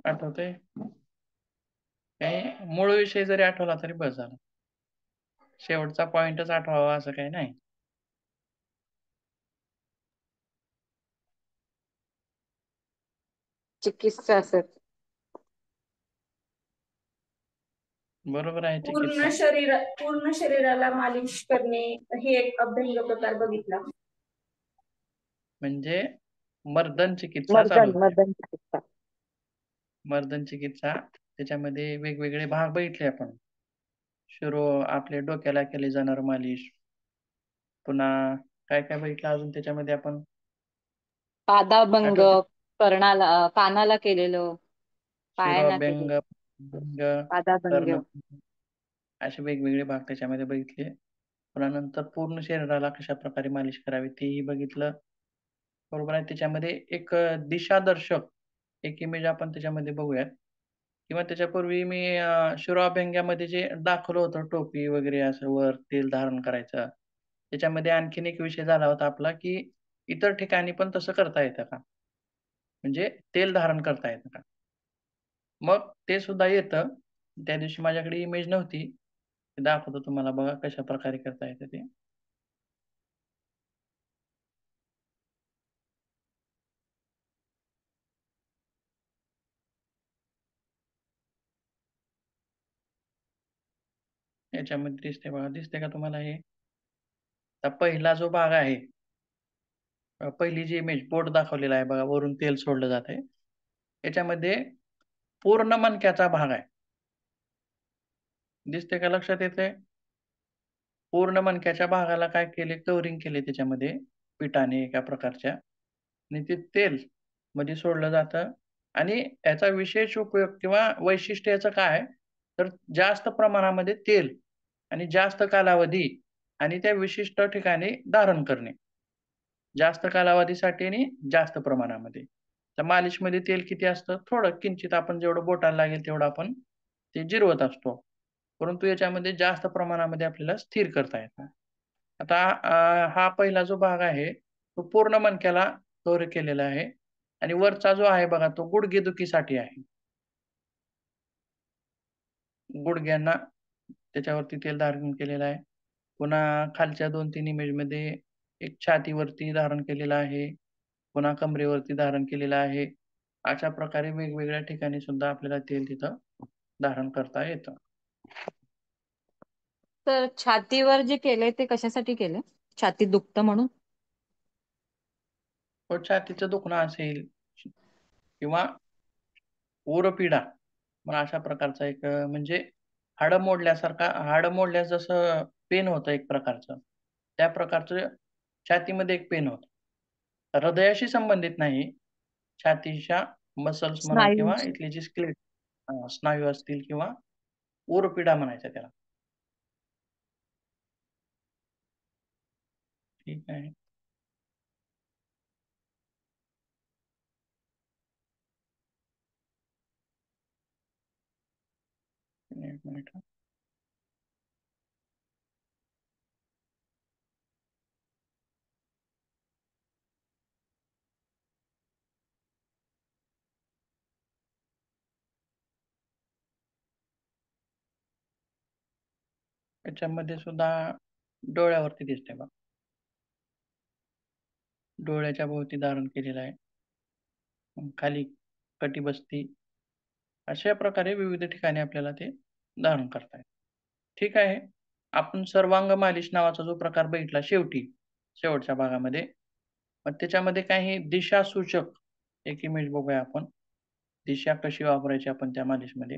आठवतंय? काही मूळ विषय जरी आठवला तरी बस झालं. शेवटचा पॉइंटच आठवावा असं काही नाही. चिकित्सा असेल. बरोबर आहे पूर्ण चिकित्सा. पूर्ण शरीराला मालिश करणे हे एक अभ्यंग प्रकार बघितला. म्हणजे मर्दन चिकित्सा चालू होते. मर्दन चिकित्सा. मर्दन चिकित्सा त्याच्यामध्ये वेगवेगळे भाग बघितले आपण. आपल्या डोक्याला केले जाणार मालिश. पुन्हा काय काय बघितलं अजून त्याच्यामध्ये आपण? पादाभंग, आठवते? कानाला केलेलं, पायांना शिरोअभ्यंग, केलेलं. भंग, पादाभंग. कर्ण, असे वेगवेगळे भाग त्याच्यामध्ये बघितले. पुन्हा नंतर पूर्ण शरीराला कशाप्रकारे मालिश करावी तेही बघितलं. बरोबर आहे. त्याच्यामध्ये एक दिशादर्शक एक इमेज आपण त्याच्यामध्ये बघूयात. किंवा त्याच्यापूर्वी मी शिरोअभ्यंगामध्ये जे दाखवलं होतं टोपी वगैरे असं वर तेल धारण करायचं. त्याच्यामध्ये आणखीन एक विषय झाला होता आपला, की इतर ठिकाणी पण तसं करता येतं का? म्हणजे तेल धारण करता येतं का? मग ते सुद्धा येतं. त्या दिवशी माझ्याकडे इमेज नव्हती. ते दाखवतो तुम्हाला बघा कशाप्रकारे करता येतं ते. याच्यामध्ये दिसते बघा. दिसते का तुम्हाला हे? आता पहिला जो भाग आहे, पहिली जी इमेज बोट दाखवलेला आहे बघा, वरून तेल सोडलं जातंय. याच्यामध्ये पूर्ण मणक्याचा भाग आहे. दिसते का? लक्षात येतंय? पूर्ण मणक्याच्या भागाला काय केले, कव्हरिंग केले त्याच्यामध्ये पिठाने एका प्रकारच्या आणि ते तेल मध्ये सोडलं जातं आणि याचा विशेष उपयोग किंवा वैशिष्ट्य याचं काय आहे, तर जास्त प्रमाणामध्ये तेल आणि जास्त कालावधी आणि त्या विशिष्ट ठिकाणी धारण करणे. जास्त कालावधीसाठी आणि जास्त प्रमाणामध्ये. तर मालिशमध्ये तेल किती असतं? थोडं किंचित आपण जेवढं बोटाला लागेल तेवढं आपण ते जिरवत असतो. परंतु याच्यामध्ये जास्त प्रमाणामध्ये आपल्याला स्थिर करता येतं. आता हा पहिला जो भाग आहे, तो पूर्ण मणक्याला कव्हर केलेला आहे आणि वरचा जो आहे बघा, तो गुडघेदुखीसाठी आहे. गुडघ्यांना त्याच्यावरती तेल धारण केलेलं आहे. पुन्हा खालच्या 2-3 इमेजमध्ये एक छातीवरती धारण केलेलं आहे. पुन्हा कमरेवरती धारण केलेलं आहे. अशा प्रकारे वेगवेगळ्या ठिकाणी सुद्धा आपल्याला तेल तिथं धारण करता येतं. तर छातीवर जे केले ते कशासाठी केले? छाती दुखतं म्हणून? व छातीचं दुखणं असेल किंवा उरपीडा मग अशा प्रकारचा एक म्हणजे हाडं मोडल्यास जसं पेन होतं एक प्रकारचं, त्या प्रकारचं छातीमध्ये एक पेन होतं. हृदयाशी संबंधित नाही, छातीच्या मसल्स म्हणा स्नायू. किंवा इथले जे स्नायू असतील किंवा उरपीडा म्हणायचा त्याला. ठीक आहे. एक मिनिट हां. याच्यामध्ये सुद्धा डोळ्यावरती दिसते बघा. डोळ्याच्या भोवती धारण केलेलं आहे. खाली कटिबसती अशा प्रकारे विविध ठिकाणी आपल्याला ते धारण करता येतं. ठीक आहे. आपण सर्वांग मालिश नावाचा जो प्रकार बघितला शेवटच्या भागामध्ये. मग त्याच्यामध्ये काही दिशासूचक एक इमेज बघूया आपण. दिशा कशी वापरायची आपण त्या मालिशमध्ये.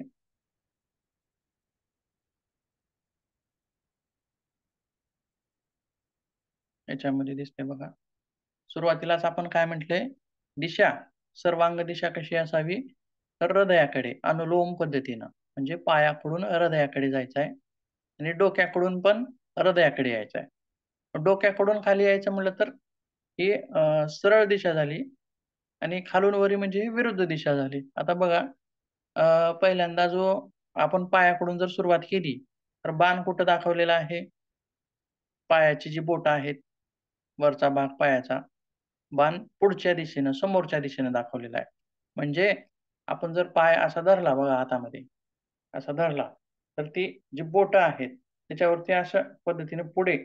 याच्यामध्ये दिसते बघा. सुरुवातीलाच आपण काय म्हटलंय? दिशा, सर्वांग दिशा कशी असावी? तर हृदयाकडे अनुलोम पद्धतीनं. म्हणजे पायाकडून हृदयाकडे जायचं आहे आणि डोक्याकडून पण हृदयाकडे यायचं आहे. डोक्याकडून खाली यायचं म्हटलं तर ही सरळ दिशा झाली आणि खालून वरी म्हणजे विरुद्ध दिशा झाली. आता बघा पहिल्यांदा जो आपण पायाकडून जर सुरुवात केली, तर बाण कुठं दाखवलेला आहे? पायाची जी बोटं आहेत, वरचा भाग पायाचा, बाण पुढच्या दिशेनं, समोरच्या दिशेनं दाखवलेला आहे. म्हणजे आपण जर पाय असा धरला बघा हातामध्ये, असा धरला, तर ती जी बोटं आहेत, त्याच्यावरती अशा पद्धतीने पुढे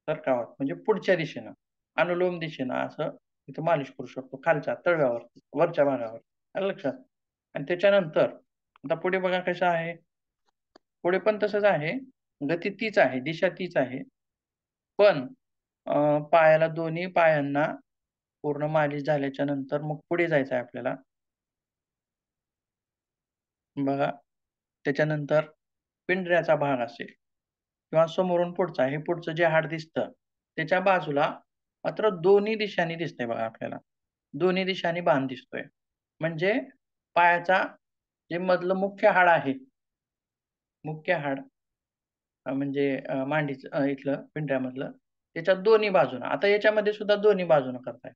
सरकावं, म्हणजे पुढच्या दिशेनं, अनुलोम दिशेनं असं तिथं मालिश करू शकतो खालच्या तळव्यावरती, वरच्या भागावर. आलं लक्षात? आणि त्याच्यानंतर आता पुढे बघा कसं आहे, पुढे पण तसंच आहे, गती तीच आहे, दिशा तीच आहे. पण पायाला दोन्ही पायांना पूर्ण मालिश झाल्याच्या नंतर मग पुढे जायचं आहे आपल्याला. बघा, त्याच्यानंतर पिंजऱ्याचा भाग असेल किंवा समोरून पुढचा, हे पुढचं जे हाड दिसतं, त्याच्या बाजूला मात्र दोन्ही दिशांनी दिसतंय बघा आपल्याला. दोन्ही दिशांनी बाण दिसतोय. म्हणजे पायाचा जे मधलं मुख्य हाड आहे, मुख्य हाड म्हणजे मांडीचं इथलं पिंजऱ्यामधलं, त्याच्या दोन्ही बाजूनं. आता याच्यामध्ये सुद्धा दोन्ही बाजूनं करताय.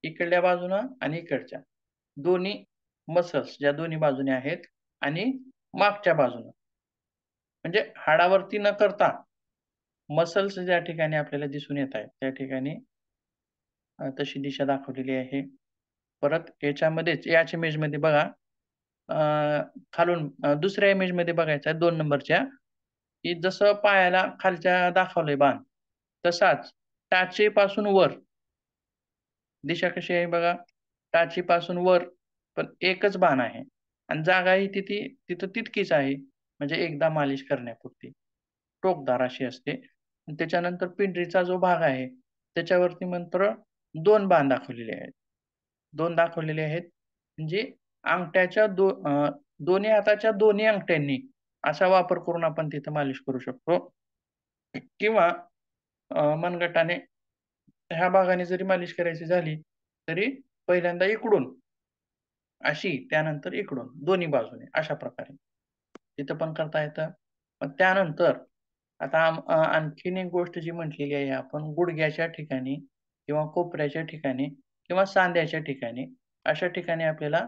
इकडल्या बाजूनं आणि इकडच्या. दोन्ही मसल्स ज्या दोन्ही बाजूने आहेत आणि मागच्या बाजूनं. म्हणजे हाडावरती न करता मसल्स ज्या ठिकाणी आपल्याला दिसून येत आहेत, त्या ठिकाणी तशी दिशा दाखवलेली आहे. परत याच्यामध्येच याच इमेजमध्ये बघा अ, खालून दुसऱ्या इमेजमध्ये बघायचं आहे 2 नंबरच्या, की जसं पायाला खालच्या दाखवलंय बाण, तसाच टाचेपासून वर दिशा कशी आहे बघा, टाचीपासून वर पण एकच बाण आहे आणि जागाही तिथं तितकीच आहे. म्हणजे एकदा मालिश करण्यापुरती. टोकदार अशी असते. आणि त्याच्यानंतर पिंडरीचा जो भाग आहे, त्याच्यावरती मात्र 2 बाण दाखवलेले आहेत. 2 दाखवलेले आहेत. म्हणजे अंगठ्याच्या दोन्ही हाताच्या दोन्ही अंगठ्यांनी असा वापर करून आपण तिथं मालिश करू शकतो किंवा मनगटाने ह्या भागाने जरी मालिश करायची झाली, तरी पहिल्यांदा इकडून अशी, त्यानंतर इकडून दोन्ही बाजूने अशा प्रकारे. तिथं पण करता येतं. मग त्यानंतर आता आणखीन एक गोष्ट जी म्हटलेली आहे आपण गुडघ्याच्या ठिकाणी किंवा कोपऱ्याच्या ठिकाणी किंवा सांध्याच्या ठिकाणी, अशा ठिकाणी आपल्याला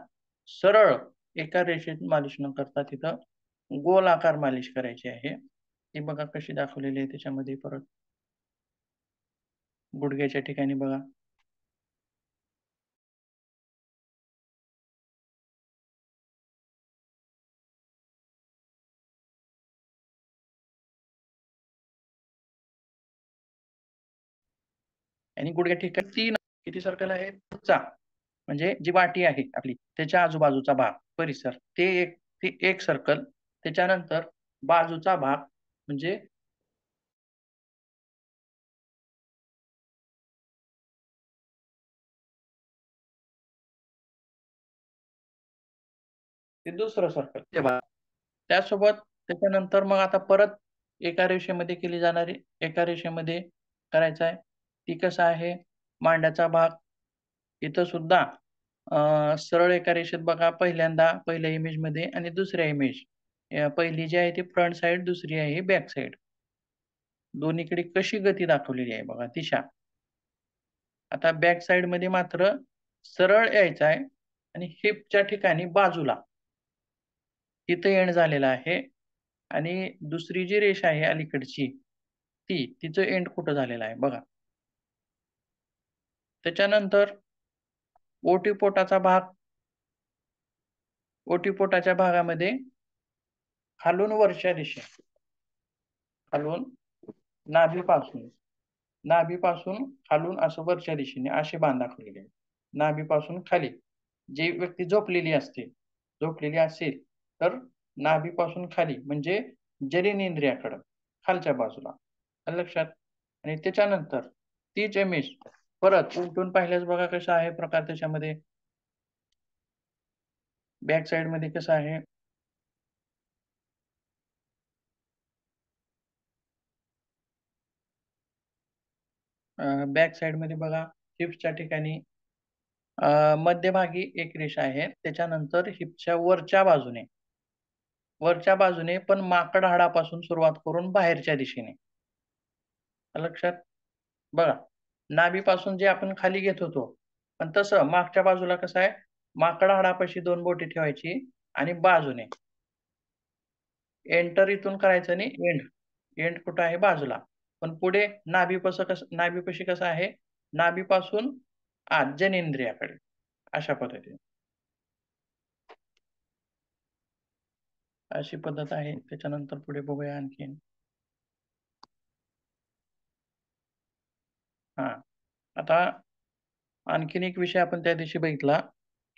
सरळ एका रेषेत मालिश न करता तिथं गोल आकार मालिश करायची आहे. ती बघा कशी दाखवलेली आहे त्याच्यामध्ये परत गुडघ्याच्या ठिकाणी बघा. आणि गुडघ्या ठिकाणी 3 किती सर्कल आहेत? 6 म्हणजे जी वाटी आहे आपली, त्याच्या आजूबाजूचा भाग, परिसर ते एक सर्कल. त्याच्यानंतर बाजूचा भाग म्हणजे ते दुसरं सर्कल ते भाग. त्यासोबत त्याच्यानंतर मग आता परत एका रेषेमध्ये केली जाणारी एका रेषेमध्ये करायचं आहे. ती कसं आहे? मांड्याचा भाग इथं सुद्धा सरळ एका रेषेत बघा पहिल्यांदा पहिल्या इमेजमध्ये आणि दुसऱ्या इमेज. पहिली जी आहे ती फ्रंट साइड, दुसरी आहे बॅक साइड. दोन्हीकडे कशी गती दाखवलेली आहे बघा दिशा. आता बॅक साइडमध्ये मात्र सरळ यायचं आहे आणि हिपच्या ठिकाणी बाजूला तिथं एंड झालेला आहे आणि दुसरी जी रेषा आहे अलीकडची तिचं एंड कुठं झालेलं आहे बघा. त्याच्यानंतर ओटीपोटाचा भाग, ओटीपोटाच्या भागामध्ये खालून वरच्या दिशेने, खालून नाभीपासून नाभीपासून खालून असं वरच्या दिशेने असे बाण दाखवलेले आहेत. नाभीपासून खाली. जी व्यक्ती झोपलेली असेल, तर नाभीपासून खाली म्हणजे जननेंद्रियाकडं, खालच्या बाजूला. आलं लक्षात? आणि त्याच्यानंतर तीच इमेज परत उलटून पाहिल्यास बघा कसा आहे प्रकार त्याच्यामध्ये. बॅक साइडमध्ये कसं आहे? बॅक साइडमध्ये बघा हिप्सच्या ठिकाणी मध्यभागी एक रेषा आहे. त्याच्यानंतर हिपच्या वरच्या बाजूने पण माकड हाडापासून सुरुवात करून बाहेरच्या दिशेने. आलं लक्षात? बघा, नाभीपासून जे आपण खाली घेत होतो, पण तसं मागच्या बाजूला कसं आहे, माकड हाडापाशी 2 बोटे ठेवायची आणि बाजूने एंटर इथून करायचं आणि एंड. एंड कुठं आहे? बाजूला. पण पुढे नाभीपाशी कसं आहे? नाभीपासून आत जननेंद्रियाकडे अशा पद्धतीने. अशी पद्धत आहे. त्याच्यानंतर पुढे बघूया आणखीन. हां. आता आणखीन एक विषय आपण त्या दिवशी बघितला,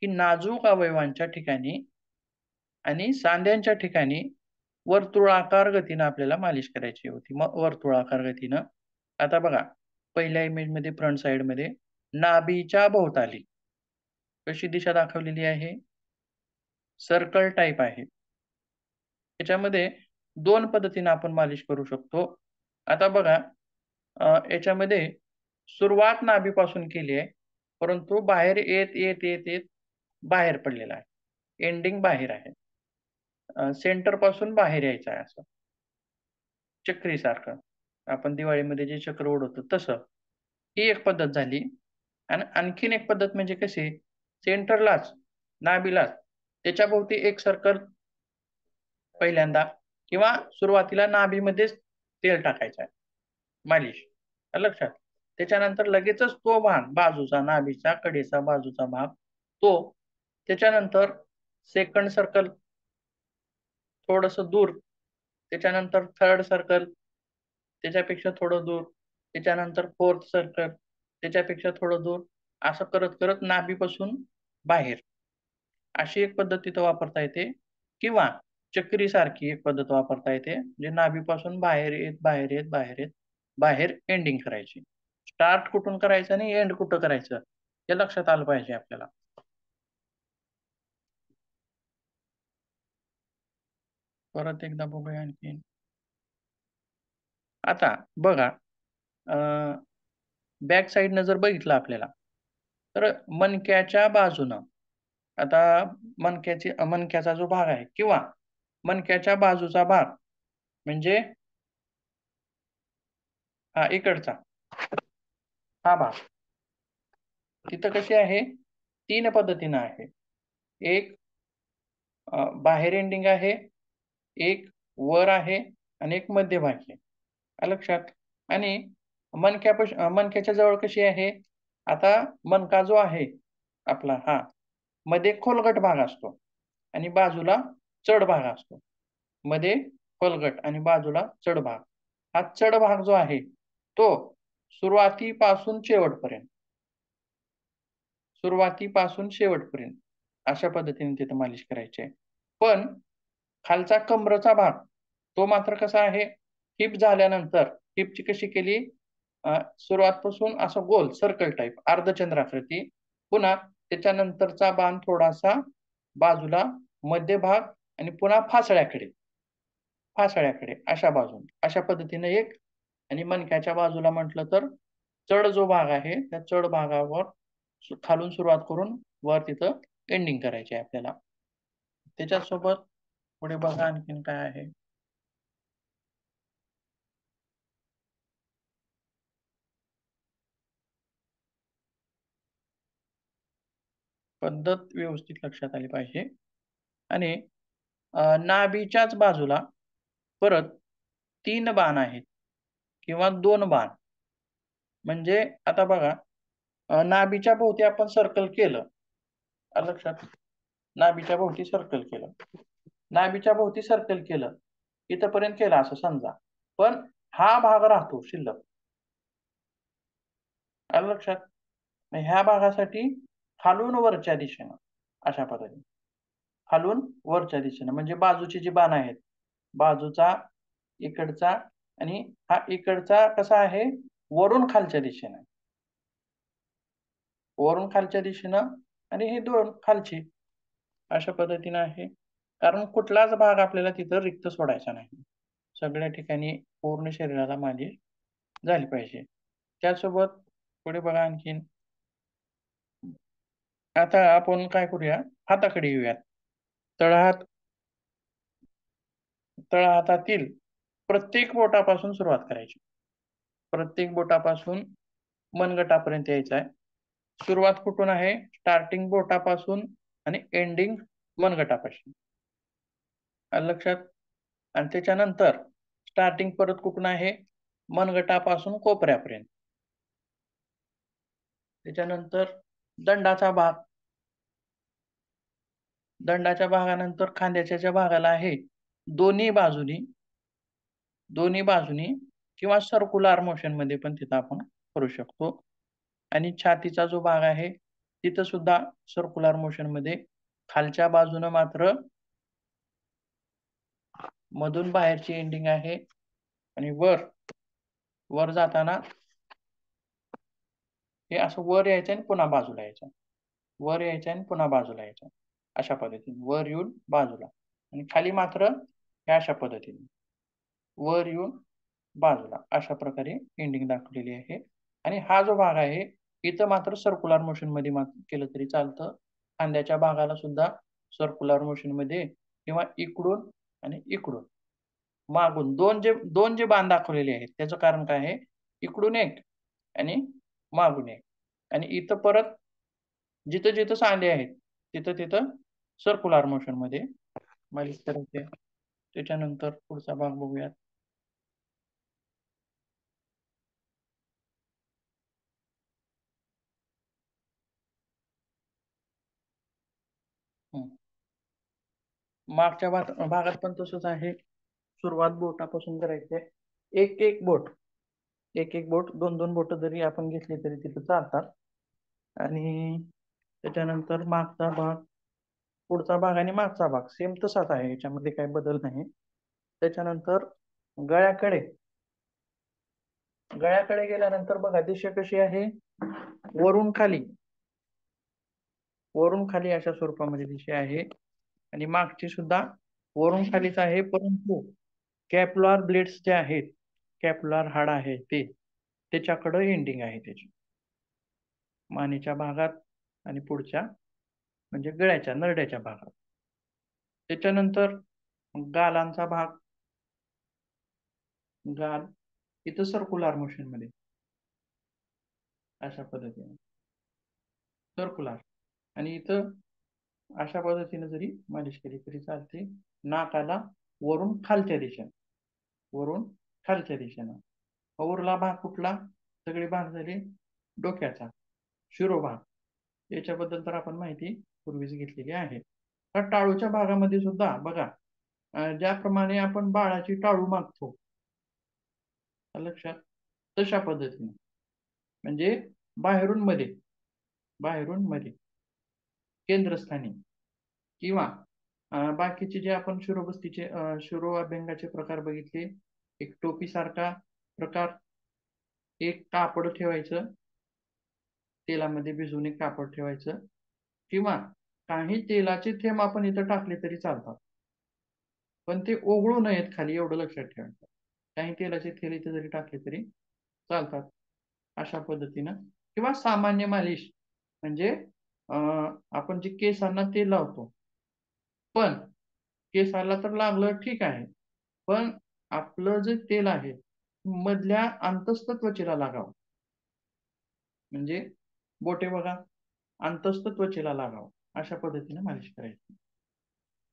की नाजूक अवयवांच्या ठिकाणी आणि सांध्यांच्या ठिकाणी वर्तुळाकार गतीनं आपल्याला मालिश करायची होती. मग वर्तुळाकार गतीनं. आता बघा, पहिल्या इमेजमध्ये फ्रंट साइडमध्ये नाभीच्या भोवताली कशी दिशा दाखवलेली आहे? सर्कल टाइप आहे. याच्यामध्ये 2 पद्धतीने आपण मालिश करू शकतो. आता बघा, याच्यामध्ये सुरुवात नाभीपासून केली आहे, परंतु बाहेर येत बाहेर पडलेला आहे. एंडिंग बाहेर आहे. सेंटरपासून बाहेर यायचं आहे असं. चक्रीसारखं. आपण दिवाळीमध्ये जे चक्र उडवतो तसं. ही एक पद्धत झाली. आणि आणखीन एक पद्धत म्हणजे कशी, सेंटरलाच, नाभीलाच त्याच्याभोवती एक सर्कल पहिल्यांदा किंवा सुरुवातीला नाभीमध्येच तेल टाकायचं आहे. मालिश. आलं लक्षात? त्याच्यानंतर लगेचच तो भाग बाजूचा, नाभीचा कडेचा बाजूचा भाग तो. त्याच्यानंतर सेकंड सर्कल थोडंसं दूर. त्याच्यानंतर थर्ड सर्कल, त्याच्यापेक्षा थोडं दूर. त्याच्यानंतर फोर्थ सर्कल, त्याच्यापेक्षा थोडं दूर. असं करत नाभीपासून बाहेर. अशी एक पद्धत तिथं वापरता येते किंवा चक्रीसारखी एक पद्धत वापरता येते. जे नाभीपासून बाहेर एंडिंग करायची. स्टार्ट कुठून करायचं आणि एंड कुठं करायचं हे लक्षात आलं पाहिजे आपल्याला. परत एकदा बघूया आणखीन. आता बघा, बॅक साइडनं जर बघितलं आपल्याला, तर मणक्याच्या बाजूनं आता मणक्याचा जो भाग आहे किंवा मणक्याच्या बाजूचा भाग म्हणजे हा इकडचा हा भाग. तिथं कशी आहे? 3 पद्धतीनं आहे. एक बाहेर एंडिंग आहे, एक वर आहे आणि एक मध्यभागी आहे. आलं लक्षात? आणि मणक्याच्या जवळ कशी आहे? आता मणका जो आहे आपला हा, मध्ये खोलगट भाग असतो आणि बाजूला चढ भाग असतो. मध्ये खोलगट आणि बाजूला चढ भाग. हा चढ भाग जो आहे तो सुरुवातीपासून शेवटपर्यंत अशा पद्धतीने तिथं मालिश करायची आहे. पण खालचा कमरेचा भाग तो मात्र कसा आहे? हिप झाल्यानंतर हिपची कशी केली? सुरुवातपासून असं गोल सर्कल टाइप अर्धचंद्राकृती. पुन्हा त्याच्यानंतरचा बाण थोडासा बाजूला, मध्यभाग आणि पुन्हा फासळ्याकडे अशा बाजून. अशा पद्धतीने एक. आणि मणक्याच्या बाजूला म्हटलं तर चढ जो भाग आहे त्या चढ भागावर खालून सुरुवात करून वर तिथं एंडिंग करायची आहे आपल्याला. त्याच्यासोबत पुढे बघा आणखीन काय आहे. पद्धत व्यवस्थित लक्षात आली पाहिजे. आणि नाभीच्याच बाजूला परत 3 बाण आहेत किंवा 2 बाण. म्हणजे आता बघा, नाभीच्या भोवती आपण सर्कल केलं. आलं लक्षात? नाभीच्या भोवती सर्कल केलं. नाभीच्या भोवती सर्कल केलं. इथपर्यंत केलं असं समजा. पण हा भाग राहतो शिल्लक. आलं लक्षात? ह्या भागासाठी खालून वरच्या दिशेनं अशा पद्धतीने. खालून वरच्या दिशेनं म्हणजे बाजूची जी बाण आहेत. बाजूचा, इकडचा आणि हा इकडचा कसा आहे? वरून खालच्या दिशेनं. वरून खालच्या दिशेनं आणि हे 2 खालची. अशा पद्धतीनं आहे. कारण कुठलाच भाग आपल्याला तिथं रिक्त सोडायचा नाही. सगळ्या ठिकाणी पूर्ण शरीराला मालिश झाली पाहिजे. त्यासोबत पुढे बघा आणखीन. आता आपण काय करूया, हाताकडे येऊयात. तळहात तळहातातील प्रत्येक बोटापासून सुरुवात करायची. प्रत्येक बोटापासून मनगटापर्यंत यायचं आहे. सुरुवात कुठून आहे? स्टार्टिंग बोटापासून आणि एंडिंग मनगटापासून. आलं लक्षात? आणि त्याच्यानंतर स्टार्टिंग परत कुठून आहे? मनगटापासून कोपऱ्यापर्यंत. त्याच्यानंतर दंडाचा भाग. दंडाच्या भागानंतर खांद्याच्या ज्या भागाला आहे दोन्ही बाजूनी किंवा सर्क्युलर मोशन मध्ये पण तिथं आपण करू शकतो. आणि छातीचा जो भाग आहे तिथं सुद्धा सर्क्युलर मोशन मध्ये खालच्या बाजूनं मात्र मधून बाहेरची एंडिंग आहे आणि वर जाताना हे असं वर यायचं आणि पुन्हा बाजूला यायचं. वर यायचं आणि पुन्हा बाजूला यायचं. अशा पद्धतीने वर येऊन बाजूला आणि खाली मात्र हे अशा पद्धतीने वर येऊन बाजूला अशा प्रकारे एंडिंग दाखवलेली आहे. आणि हा जो भाग आहे इथं मात्र सर्क्युलर मोशन मध्ये केलं तरी चालतं. खांद्याच्या भागाला सुद्धा सर्क्युलर मोशन मध्ये किंवा इकडून आणि इकडून मागून दोन जे बाण दाखवलेले आहेत त्याचं कारण काय आहे, इकडून एक आणि मागून एक. आणि इथं परत जिथं जिथं सांधे आहेत तिथं तिथं सर्क्युलर मोशन मध्ये मालिश करायची. त्याच्यानंतर पुढचा भाग बघूयात. मागच्या भागात पण तसंच आहे. सुरुवात बोटापासून करायची आहे. एक एक बोट दोन बोट जरी आपण घेतली तरी तिथं चालतात. आणि त्याच्यानंतर मागचा भाग, पुढचा भाग आणि मागचा भाग सेम तसाच आहे, याच्यामध्ये काही बदल नाही. त्याच्यानंतर गळ्याकडे गेल्यानंतर बघा दिशा कशी आहे, वरून खाली अशा स्वरूपामध्ये दिशा आहे. आणि मागची सुद्धा वरून खालीच आहे, परंतु कॅप्युलर ब्लेड्स जे आहेत, कॅप्युलर हाड आहे ते त्याच्याकडे एंडिंग आहे त्याची मानेच्या भागात आणि पुढच्या म्हणजे गळ्याच्या नरड्याच्या भागात. त्याच्यानंतर गालांचा भाग, गाल इथं सर्क्युलर मोशन मध्ये अशा पद्धतीने सर्क्युलर. आणि इथं अशा पद्धतीने जरी मालिश केली तरी चालते. नाकाला वरून खालच्या दिशेनं. उरला भाग कुठला, सगळे भाग झाले डोक्याचा शिरोभाग. याच्याबद्दल तर आपण माहिती पूर्वीच घेतलेली आहे. तर टाळूच्या भागामध्ये सुद्धा बघा, ज्याप्रमाणे आपण बाळाची टाळू मागतो लक्षात, तशा पद्धतीने म्हणजे बाहेरून मध्ये केंद्रस्थानी किंवा बाकीचे जे आपण शिरोबस्तीचे शिरो अभ्यंगाचे प्रकार बघितले, एक टोपी सारखा प्रकार, एक कापड ठेवायचं तेलामध्ये भिजवून एक कापड ठेवायचं, किंवा काही तेलाचे थेंब आपण इथं टाकले तरी चालतात, पण ते ओघळू नयेत खाली, एवढं लक्षात ठेवायचं. काही तेलाचे थेंब इथे जरी टाकले तरी चालतात अशा पद्धतीनं. किंवा सामान्य मालिश म्हणजे आपण जे केसांना तेल लावतो, पण केसाला तर लागलं ठीक आहे, पण आपलं जे तेल आहे मधल्या अंतस्थ त्वचेला लागावं. म्हणजे बोटे बघा, अंतस्थ त्वचेला लागावं अशा पद्धतीने मालिश करायची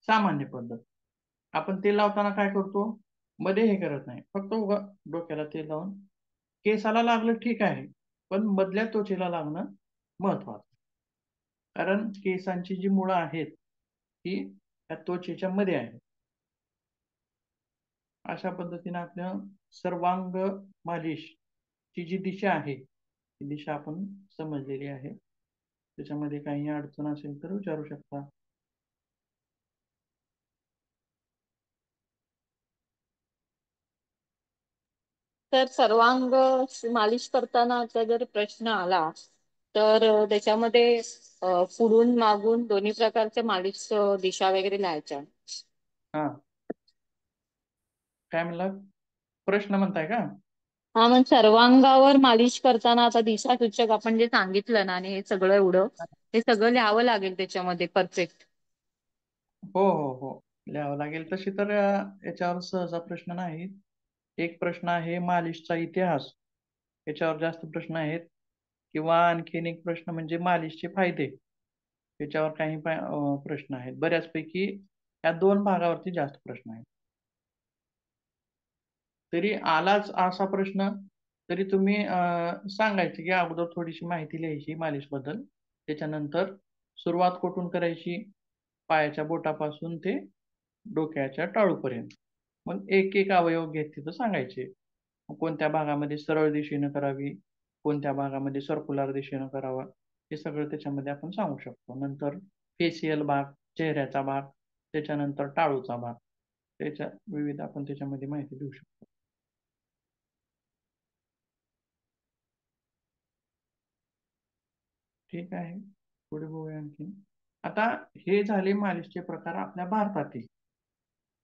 सामान्य पद्धत. आपण तेल लावताना काय करतो, मध्ये हे करत नाही, फक्त उगा डोक्याला तेल लावून केसाला लागलं ठीक आहे, पण मधल्या त्वचेला लागणं महत्वाचं. कारण केसांची जी मुळं आहेत ती त्या त्वचेच्या मध्ये आहे. अशा पद्धतीने आपल्या सर्वांग मालिश ची जी दिशा आहे ती दिशा आपण समजलेली आहे. त्याच्यामध्ये काही अडचण असेल तर विचारू शकता. तर सर्वांग मालिश करताना जर प्रश्न आला तर त्याच्यामध्ये पुढून मागून दोन्ही प्रकारच्या मालिश दिशा वगैरे लिहायच्या. हा, काय म्हणला, प्रश्न म्हणताय का? हा, मग सर्वांगावर मालिश करताना आता दिशा सूचक आपण जे सांगितलं ना, आणि हे सगळं एवढं हे सगळं लिहावं लागेल त्याच्यामध्ये परफेक्ट. हो हो हो, लिहावं लागेल. तशी तर याच्यावर सहसा प्रश्न नाही. एक प्रश्न आहे मालिशचा इतिहास, याच्यावर जास्त प्रश्न आहेत. किंवा आणखीन एक प्रश्न म्हणजे मालिशचे फायदे, याच्यावर काही प्रश्न आहेत. बऱ्याचपैकी या दोन भागावरती जास्त प्रश्न आहेत. तरी आलाच असा प्रश्न तरी तुम्ही सांगायचे की अगोदर थोडीशी माहिती लिहायची मालिश बद्दल, त्याच्यानंतर सुरुवात कुठून करायची, पायाच्या बोटापासून ते डोक्याच्या टाळूपर्यंत. मग एक एक अवयव घेत तिथं सांगायचे. कोणत्या भागामध्ये सरळ दिशेनं करावी, कोणत्या भागामध्ये सर्क्युलर दिशेनं करावा, हे सगळं त्याच्यामध्ये आपण सांगू शकतो. नंतर फेशियल भाग, चेहऱ्याचा भाग, त्याच्यानंतर टाळूचा भाग, त्याच्या विविध आपण त्याच्यामध्ये माहिती देऊ शकतो. ठीक आहे, पुढे बघूया आणखी. आता हे झाले मालिशचे प्रकार आपल्या भारतातील.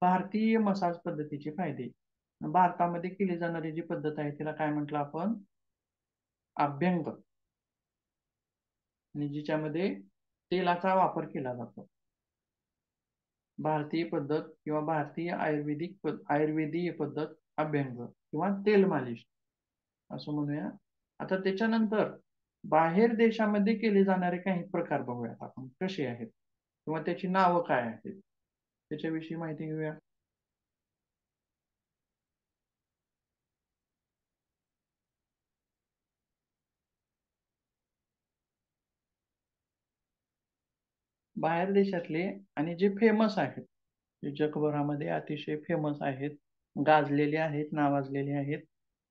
भारतीय मसाज पद्धतीचे फायदे. भारतामध्ये केली जाणारी जी पद्धत आहे तिला काय म्हटलं आपण? अभ्यंग. आणि जिच्यामध्ये तेलाचा वापर केला जातो. भारतीय पद्धत किंवा भारतीय आयुर्वेदीय पद्धत अभ्यंग किंवा तेल मालिश असं म्हणूया. आता त्याच्यानंतर बाहेर देशामध्ये केले जाणारे काही प्रकार बघूयात आपण कसे आहेत किंवा त्याची नावं काय आहेत त्याच्याविषयी माहिती घेऊया. बाहेर देशातले आणि जे फेमस आहेत, जे जगभरामध्ये अतिशय फेमस आहेत, गाजलेले आहेत, नावाजलेले आहेत,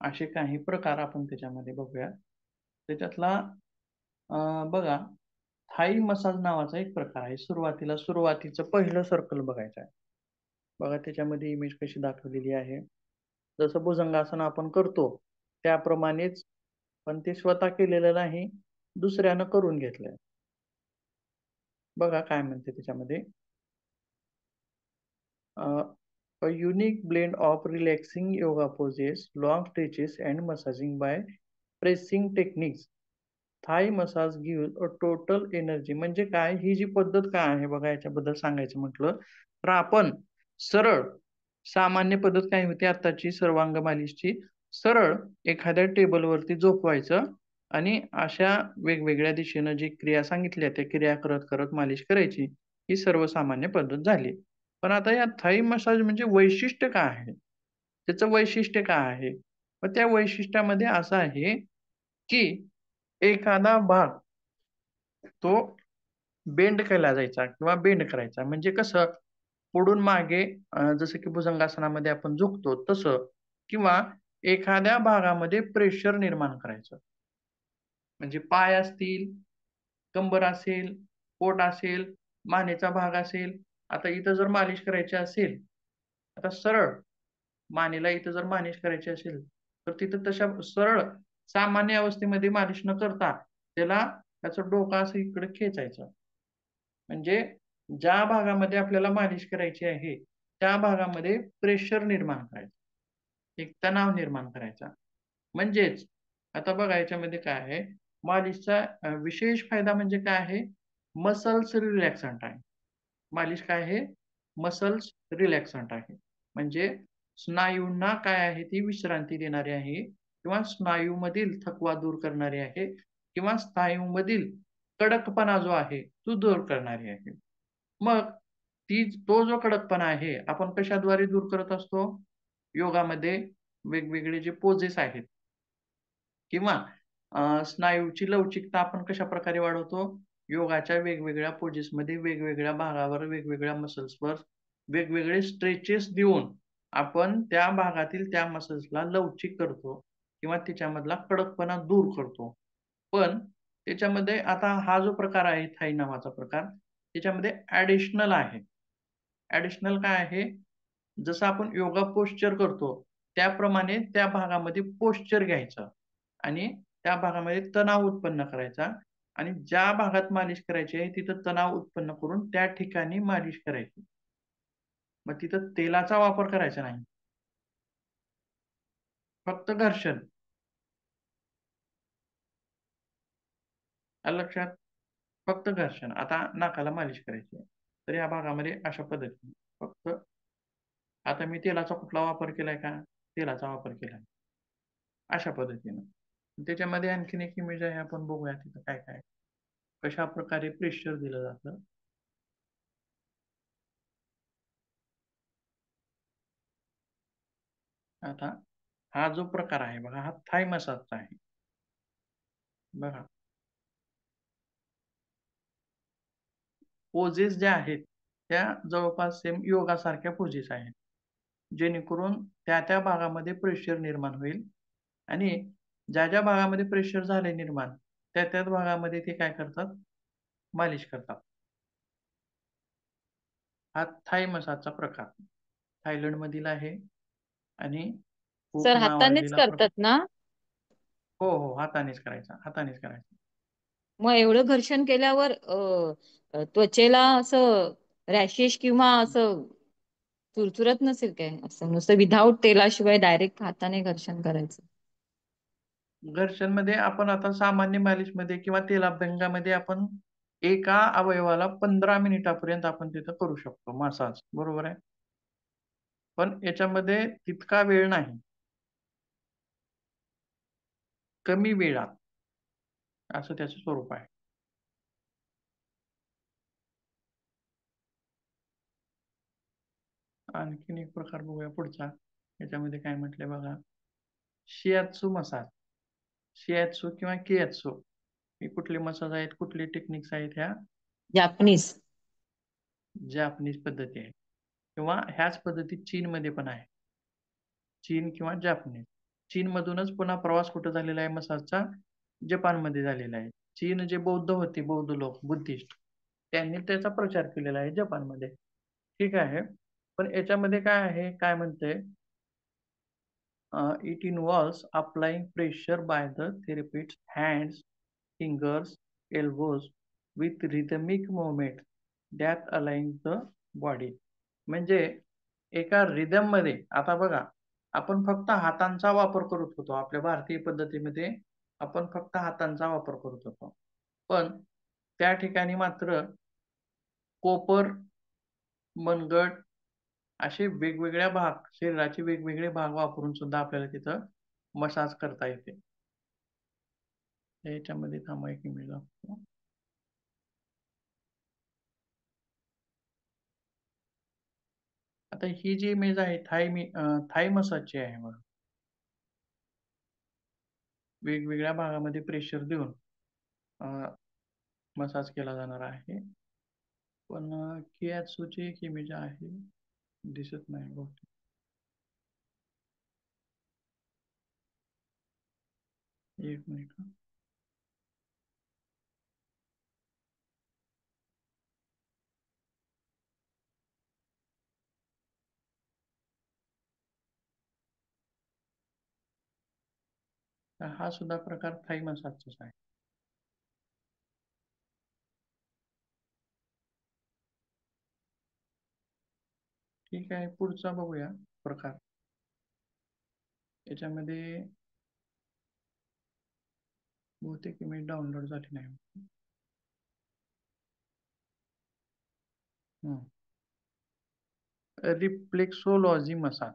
असे काही प्रकार आपण त्याच्यामध्ये बघूया. त्याच्यातला बघा, थाई मसाज नावाचा एक प्रकार आहे. सुरुवातीचं पहिलं सर्कल बघायचं आहे. बघा त्याच्यामध्ये इमेज कशी दाखवलेली आहे. जसं भुजंगासन आपण करतो त्याप्रमाणेच, पण ते स्वतः केलेलं नाही, दुसऱ्यानं करून घेतलंय. बघा काय म्हणते त्याच्यामध्ये. A unique blend of relaxing yoga poses, long stretches and massaging by pressing techniques. Thai massage give a total energy. म्हणजे काय, ही जी पद्धत काय आहे बघा, याच्याबद्दल सांगायचं म्हटलं तर आपण सरळ, सामान्य पद्धत काय होती आताची सर्वांग मालिशची, सरळ एखाद्या टेबलवरती झोपवायचं आणि अशा वेगवेगळ्या दिशेनं जी क्रिया सांगितल्या त्या क्रिया करत करत मालिश करायची. ही सर्वसामान्य पद्धत झाली. पण आता या थाई मसाज म्हणजे वैशिष्ट्य काय आहे, त्याचं वैशिष्ट्य काय आहे? मग त्या वैशिष्ट्यामध्ये असं आहे की एखादा भाग तो बेंड केला जायचा किंवा बेंड करायचा. म्हणजे कसं, पुढून मागे जसं की भुजंगासनामध्ये आपण झुकतो तसं, किंवा एखाद्या भागामध्ये प्रेशर निर्माण करायचं. म्हणजे पाय असतील, कंबर असेल, पोट असेल, मानेचा भाग असेल. आता इथं जर मालिश करायची असेल, आता सरळ मानेला इथं जर मालिश करायची असेल, तर तिथं तशा सरळ सामान्य अवस्थेमध्ये मालिश न करता त्याला त्याचं डोकं असं इकडे खेचायचं. म्हणजे ज्या भागामध्ये आपल्याला मालिश करायची आहे त्या भागामध्ये प्रेशर निर्माण करायचं, एक तणाव निर्माण करायचा. म्हणजेच आता बघा याच्यामध्ये काय आहे, मालिशचा विशेष फायदा म्हणजे काय आहे, मसल्स रिलॅक्संट आहे. मालिश काय आहे, मसल्स रिलॅक्संट आहे. म्हणजे स्नायूंना काय आहे, ती विश्रांती देणारी आहे किंवा स्नायूमधील थकवा दूर करणारी आहे किंवा स्नायूमधील कडकपणा जो आहे तो दूर करणारी आहे. मग तो जो कडकपणा आहे आपण कशाद्वारे दूर करत असतो? योगामध्ये वेगवेगळे जे पोजेस आहेत किंवा स्नायूची लवचिकता आपण कशाप्रकारे वाढवतो? योगाच्या वेगवेगळ्या पोजेसमध्ये वेगवेगळ्या भागावर, वेगवेगळ्या मसल्सवर वेगवेगळे स्ट्रेचेस देऊन आपण त्या भागातील त्या मसल्सला लवचिक करतो किंवा त्याच्यामधला कडकपणा दूर करतो. पण त्याच्यामध्ये आता हा जो प्रकार आहे थाई नावाचा प्रकार, त्याच्यामध्ये ॲडिशनल आहे. ॲडिशनल काय आहे? जसं आपण योगा पोश्चर करतो त्याप्रमाणे त्या भागामध्ये पोश्चर घ्यायचं आणि त्या भागामध्ये तणाव उत्पन्न करायचा आणि ज्या भागात मालिश करायची आहे तिथं तणाव उत्पन्न करून त्या ठिकाणी मालिश करायची. मग तिथं तेलाचा वापर करायचा नाही. फक्त घर्षण. आलं लक्षात? फक्त घर्षण. आता नाकाला मालिश करायची आहे. तर या भागामध्ये अशा पद्धतीने फक्त, आता मी तेलाचा कुठला वापर केलाय का? तेलाचा वापर केलाय. अशा पद्धतीनं. त्याच्यामध्ये आणखीन एक इमेज आहे, आपण बघूया तिथं काय काय, कशा प्रकारे प्रेशर दिलं जातं. आता हा जो प्रकार आहे बघा, हा थाय मसाजचा आहे. बघा पोजेस ज्या आहेत त्या जवळपास सेम योगासारख्या पोझेस आहेत. जेणेकरून त्या भागामध्ये प्रेशर निर्माण होईल आणि ज्या भागामध्ये प्रेशर झाले निर्माण, त्याच भागामध्ये ते काय करतात, मालिश करतात. हा थाय मसाजचा प्रकार थायलंडमधील आहे आणि खूप सर हातानेच नावाजलेला प्रकार. करतात ना? हो, हो. हातानेच करायचा, हातानेच करायचा. मग एवढं घर्षण केल्यावर त्वचेला असं रॅशेस किंवा असं चुरचुरत नसेल काय? असं नुसतं विदाऊट तेलाशिवाय डायरेक्ट हाताने घर्षण करायचं. घर्षणमध्ये आपण आता सामान्य मालिशमध्ये किंवा तेलाभ्यंगामध्ये आपण एका अवयवाला 15 मिनिटापर्यंत आपण तिथं करू शकतो मसाज. बरोबर आहे. पण याच्यामध्ये तितका वेळ नाही. कमी वेळात असं त्याचं स्वरूप आहे. आणखीन एक प्रकार बघूया पुढचा. याच्यामध्ये काय म्हटलंय बघा. Shiatsu massage. शियात्सू किंवा कियात्सू हे कुठले मसाज आहेत, कुठले टेक्निक्स आहेत, ह्या जापनीज. जापनीज पद्धती आहेत किंवा ह्याच पद्धती चीनमध्ये पण आहे. चीन किंवा जापनीज. चीनमधूनच पुन्हा प्रवास कुठे झालेला आहे मसाजचा? जपानमध्ये झालेला आहे. चीन जे बौद्ध होते, बौद्ध लोक, बुद्धिस्ट, त्यांनी त्याचा प्रचार केलेला आहे जपानमध्ये. ठीक आहे. पण याच्यामध्ये काय आहे, काय म्हणतंय, it involves applying pressure by the therapist's hands, fingers, elbows with rhythmic movement that align the body. म्हणजे एका रिदम मध्ये, आता बघा, आपण फक्त हातांचा वापर करत होतो आपल्या भारतीय पद्धतीमध्ये, आपण फक्त हातांचा वापर करत होतो. पण त्या ठिकाणी मात्र कोपर, मनगट असे वेगवेगळ्या भाग, शरीराचे वेगवेगळे भाग वापरून सुद्धा आपल्याला तिथं मसाज करता येते. याच्यामध्ये थांबा एक मिनिट दाखवतो. आता ही जी इमेज आहे थाय मसाजची आहे बघा. वेगवेगळ्या भागामध्ये प्रेशर देऊन मसाज केला जाणार आहे. पण कियात्सूची एक इमेज आहे, दिसत नाही बहुतेक. एक मिनिट. हा सुद्धा प्रकार थाई मसाजचाच आहे. ठीक आहे, पुढचा बघूया प्रकार. याच्यामध्ये बहुतेक इमेज डाउनलोड झाली नाही. Reflexology massage.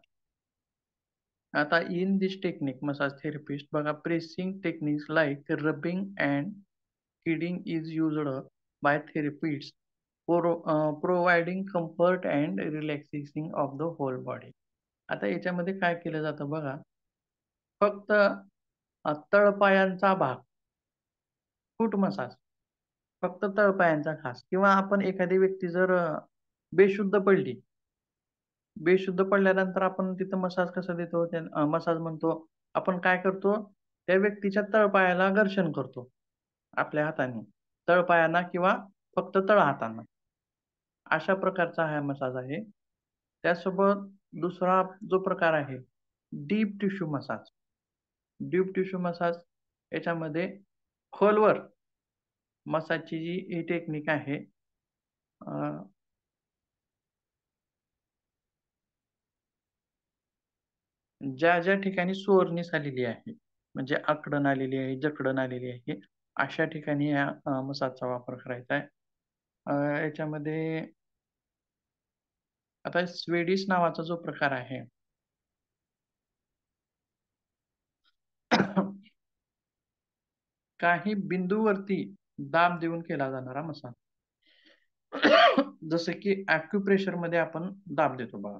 आता in this technique, massage therapist बघा, pressing techniques like rubbing and kneading is used by therapists for providing comfort and relaxation of the whole body. आता याच्यामध्ये काय केलं जातं बघा, फक्त तळपायांचा भाग, फूट मसाज, फक्त तळपायांचा खास, किंवा आपण एखादी व्यक्ती जर बेशुद्ध पडली, बेशुद्ध पडल्यानंतर आपण तिथं मसाज कसा देतो, मसाज म्हणतो, आपण काय करतो, त्या व्यक्तीच्या तळपायाला घर्षण करतो आपल्या हाताने, तळपायांना किंवा फक्त तळ हातांना. अशा प्रकारचा हा मसाज आहे. त्यासोबत दुसरा जो प्रकार आहे, deep tissue massage. Deep tissue massage याच्यामध्ये खोलवर मसाजची जी ही टेक्निक आहे, ज्या ठिकाणी सोरनीस आलेली आहे, म्हणजे आकडण आलेली आहे, जकडण आलेली आहे, अशा ठिकाणी या मसाजचा वापर करायचा आहे. याच्यामध्ये आता स्वेडिश नावाचा जो प्रकार आहे, काही बिंदूवरती दाब देऊन केला जाणारा मसाज. जसं की ॲक्युप्रेशर मध्ये आपण दाब देतो बघा.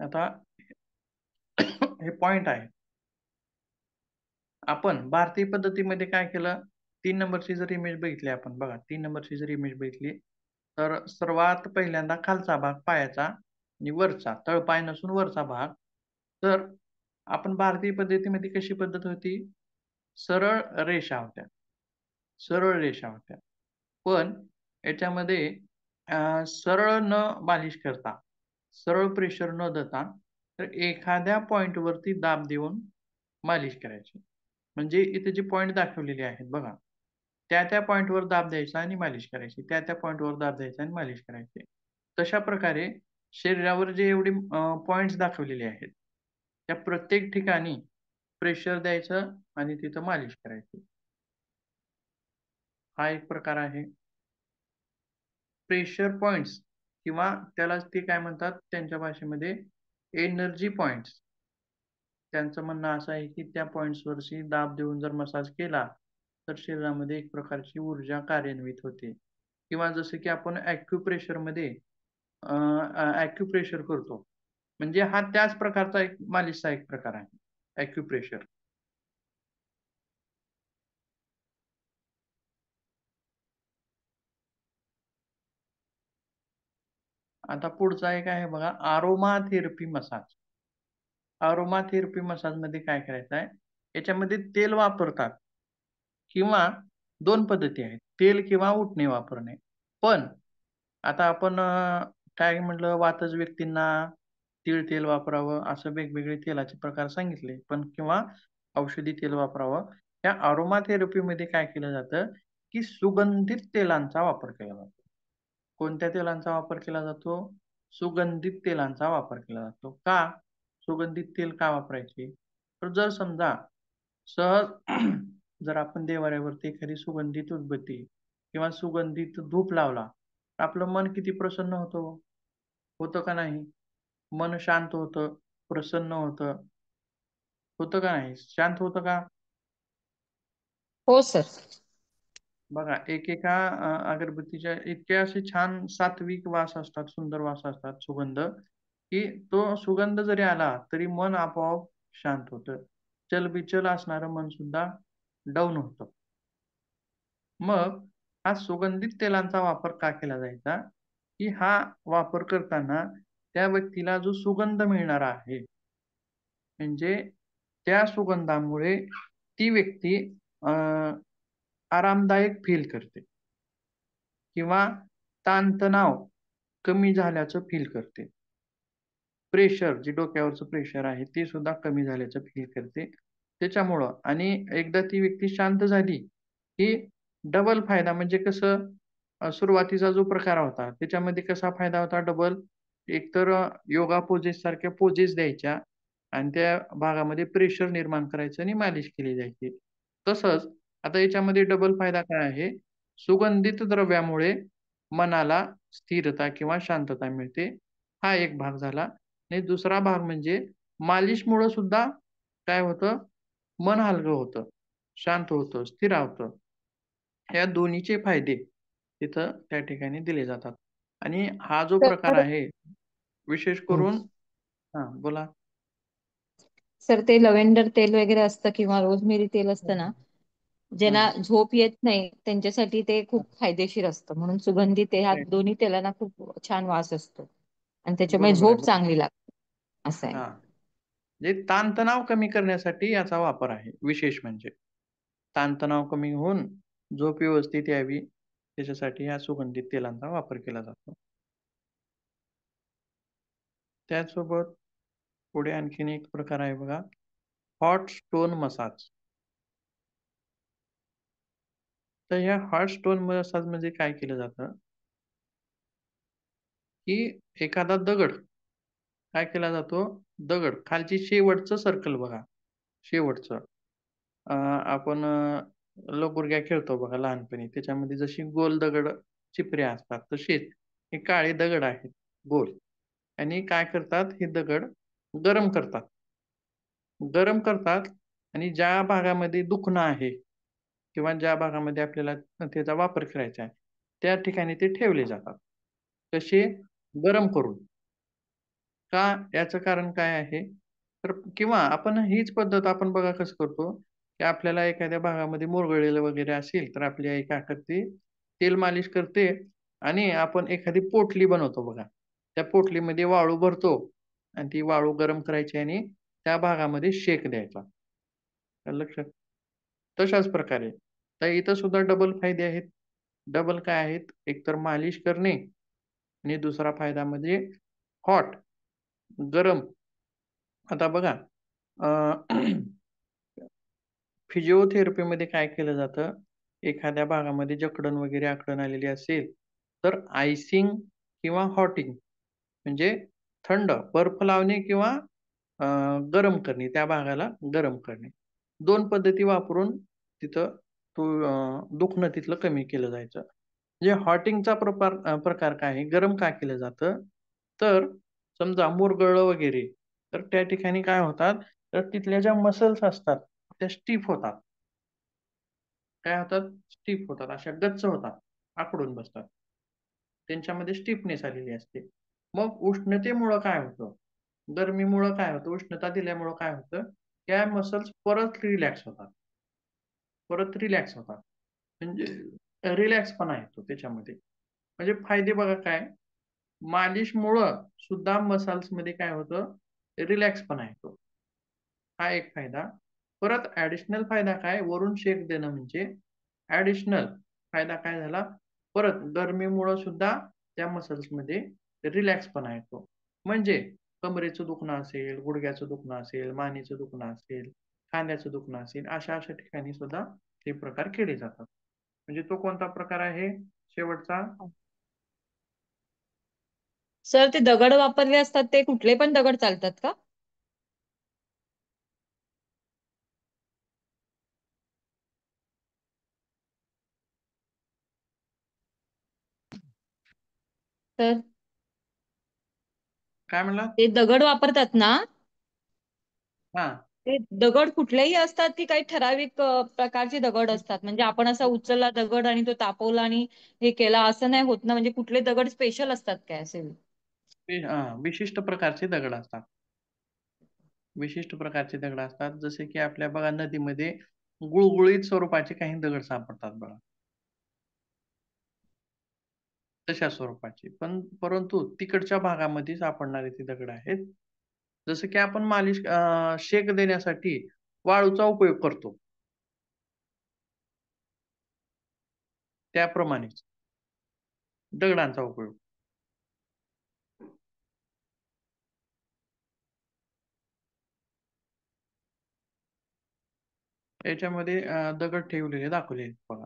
आता हे पॉइंट आहे. आपण भारतीय पद्धतीमध्ये काय केलं, 3 नंबरची जर इमेज बघितली आपण बघा, 3 नंबरची जर इमेज बघितली, तर सर्वात पहिल्यांदा खालचा भाग पायाचा आणि वरचा, तळपाय नसून वरचा भाग. तर आपण भारतीय पद्धतीमध्ये कशी पद्धत होती? सरळ रेषा होत्या. सरळ रेषा होत्या. पण याच्यामध्ये सरळ न मालिश करता, सरळ प्रेशर न देता, तर एखाद्या पॉइंटवरती दाब देऊन मालिश करायची. म्हणजे इथे जे पॉइंट दाखवलेले आहेत बघा, त्या पॉइंटवर दाब द्यायचा आणि मालिश करायची. त्या पॉइंटवर दाब द्यायचा आणि मालिश करायची. तशा प्रकारे शरीरावर जे एवढे पॉइंट्स दाखवलेले आहेत, त्या प्रत्येक ठिकाणी प्रेशर द्यायचं आणि तिथं मालिश करायची. हा एक प्रकार आहे. प्रेशर पॉइंट्स किंवा त्यालाच ते काय म्हणतात त्यांच्या भाषेमध्ये एनर्जी पॉइंट्स. त्यांचं म्हणणं असं आहे, की त्या पॉइंट्सवरती दाब देऊन जर मसाज केला, तर शरीरामध्ये एक प्रकारची ऊर्जा कार्यान्वित होते. किंवा जसं की आपण ॲक्युप्रेशरमध्ये ॲक्युप्रेशर करतो. म्हणजे हा त्याच प्रकारचा एक मालिशचा एक प्रकार आहे, ॲक्युप्रेशर. आता पुढचा एक आहे बघा, aroma therapy massage. Aroma therapy मसाजमध्ये काय करायचं आहे, याच्यामध्ये तेल वापरतात किंवा 2 पद्धती आहेत. तेल किंवा उटणे वापरणे. पण आता आपण काय म्हटलं, वातज व्यक्तींना तीळ तेल वापरावं, असं वेगवेगळे तेलाचे प्रकार सांगितले. पण किंवा औषधी तेल वापरावं. त्या अरोमा थेरपीमध्ये काय केलं जातं, की सुगंधित तेलांचा वापर केला जातो. कोणत्या तेलांचा वापर केला जातो? सुगंधित तेलांचा वापर केला जातो. का? सुगंधित तेल का वापरायचे? तर जर समजा सहज जर आपण देव्हाऱ्यावरती एखादी सुगंधित उदबत्ती किंवा सुगंधित धूप लावला, तर आपलं मन किती प्रसन्न होतं हो? होतं का नाही? मन शांत होतं, प्रसन्न होतं. होतं का नाही? शांत होतं का? हो सर. बघा एकेका अगरबत्तीच्या इतके असे छान सात्विक वास असतात, सुंदर वास असतात, सुगंध, की तो सुगंध जरी आला, तरी मन आपोआप शांत होतं. चलबिचल असणारं मन सुद्धा डाऊन होतं. मग हा सुगंधित तेलांचा वापर का केला जायचा? की हा वापर करताना त्या व्यक्तीला जो सुगंध मिळणारा आहे, म्हणजे त्या सुगंधामुळे ती व्यक्ती अ, आरामदायक फील करते किंवा ताणतणाव कमी झाल्याचं फील करते. प्रेशर जे डोक्यावरचं प्रेशर आहे ते सुद्धा कमी झाल्याचं फील करते. त्याच्यामुळं आणि एकदा ती व्यक्ती शांत झाली, की डबल फायदा म्हणजे कसं सुरुवातीचा जो प्रकार होता त्याच्यामध्ये कसा फायदा होता डबल. एकतर योगा पोजेस सारख्या पोजेस द्यायच्या आणि त्या भागामध्ये प्रेशर निर्माण करायचं आणि मालिश केली जायची. तसंच आता याच्यामध्ये डबल फायदा काय आहे? सुगंधित द्रव्यामुळे मनाला स्थिरता किंवा शांतता मिळते. हा एक भाग झाला. आणि दुसरा भाग म्हणजे मालिशमुळं सुद्धा काय होतं, मन हलकं होतं, शांत होतं, स्थिरावतं. या दोन्हीचे फायदे तिथं त्या ठिकाणी दिले जातात. आणि हा जो प्रकार तर आहे, विशेष हं. करून हां, बोला. सर ते लव्हेंडर तेल वगैरे असतं किंवा रोजमेरी तेल असतं ना, ज्यांना हं, झोप येत नाही त्यांच्यासाठी ते हं. खूप फायदेशीर असतं. म्हणून सुगंधी ते ह्या राइट. दोन्ही तेलांना खूप छान वास असतो आणि त्याच्यामुळे बरोबर आहे, झोप बरोबर. चांगली लागते असं आहे. हां, म्हणजे ताणतणाव कमी करण्यासाठी याचा वापर आहे, विशेष म्हणजे. ताणतणाव कमी होऊन झोप व्यवस्थित यावी, त्याच्यासाठी या सुगंधित तेलांचा वापर केला जातो. त्याचसोबत पुढे आणखीन एक प्रकार आहे बघा, हॉट स्टोन मसाज. तर ह्या हॉट स्टोन मसाजमध्ये काय केलं जातं, की एखादा दगड काय केला जातो, दगड खालची शेवटचं सर्कल बघा, शेवटचं. आपण लगोरक्या खेळतो बघा लहानपणी. त्याच्यामध्ये जशी गोल दगड चिपऱ्या असतात, तसेच हे काळे दगड आहेत गोल आणि काय करतात, हे दगड गरम करतात. गरम करतात आणि ज्या भागामध्ये दुखणं आहे किंवा ज्या भागामध्ये आपल्याला त्याचा वापर करायचा आहे, त्या ठिकाणी ते ठेवले जातात. कसे? गरम करून. का? याचं कारण काय आहे? तर किंवा आपण हीच पद्धत आपण बघा कसं करतो, की आपल्याला एखाद्या भागामध्ये मुरगळलेलं वगैरे असेल, तर आपली आई काय करते, तेल मालिश करते आणि आपण एखादी पोटली बनवतो बघा. त्या पोटलीमध्ये वाळू भरतो आणि ती वाळू गरम करायची आणि त्या भागामध्ये शेक द्यायचा. आलं लक्षात? तशाच प्रकारे. तर इथं सुद्धा डबल फायदे आहेत. डबल काय आहेत? एक तर मालिश करणे आणि दुसरा फायदा म्हणजे हॉट, गरम. आता बघा अ, फिजिओथेरपीमध्ये काय केलं जातं, एखाद्या भागामध्ये जकडण वगैरे आखडण आलेली असेल, तर आयसिंग किंवा हॉटिंग म्हणजे थंड बर्फ लावणे किंवा अ, गरम करणे, त्या भागाला गरम करणे. 2 पद्धती वापरून तिथं दुखणं तिथलं कमी केलं जायचं. म्हणजे हॉटिंगचा प्रकार काय आहे? गरम का केलं जातं? तर समजा मुरगळलं वगैरे, तर त्या ठिकाणी काय होतात, तर तिथल्या ज्या मसल्स असतात, त्या स्टिफ होतात. काय होतात? स्टिफ होतात. अशा गच्च होतात, आखडून बसतात. त्यांच्यामध्ये स्टिफनेस आलेली असते. मग उष्णतेमुळं काय होतं? गरमीमुळं काय होतं? उष्णता दिल्यामुळं काय होतं? त्या मसल्स परत रिलॅक्स होतात. परत रिलॅक्स होतात. म्हणजे रिलॅक्सपणा येतो त्याच्यामध्ये. म्हणजे फायदे बघा काय? मालिशमुळं सुद्धा मसल्समध्ये काय होतं? रिलॅक्सपणा येतो. हा एक फायदा. परत ॲडिशनल फायदा काय? वरून शेक देणं म्हणजे ॲडिशनल फायदा काय झाला? परत गरमीमुळं सुद्धा त्या मसल्समध्ये रिलॅक्सपणा येतो. म्हणजे कमरेचं दुखणं असेल, गुडघ्याचं दुखणं असेल, मानेचं दुखणं असेल, खांद्याचं दुखणं असेल, अशा ठिकाणी सुद्धा हे प्रकार केले जातात. म्हणजे तो कोणता प्रकार आहे शेवटचा? सर ते दगड वापरले असतात ते कुठले पण दगड चालतात का? तर काय म्हणलात? ते दगड वापरतात ना, हां. ते दगड कुठलेही असतात की काही ठराविक प्रकारचे दगड असतात? म्हणजे आपण असा उचलला दगड आणि तो तापवला आणि हे केला असं नाही होत ना, म्हणजे कुठले दगड स्पेशल असतात काय असे? विशिष्ट प्रकारचे दगड असतात. विशिष्ट प्रकारचे दगड असतात. जसे की आपल्या बघा नदीमध्ये गुळगुळीत स्वरूपाचे काही दगड सापडतात बघा. तशा स्वरूपाचे. परंतु तिकडच्या भागामध्ये सापडणारे ते दगड आहेत. जसं की आपण शेक देण्यासाठी वाळूचा उपयोग करतो. त्याप्रमाणेच दगडांचा उपयोग. याच्यामध्ये दगड ठेवलेले दाखवले आहेत बघा.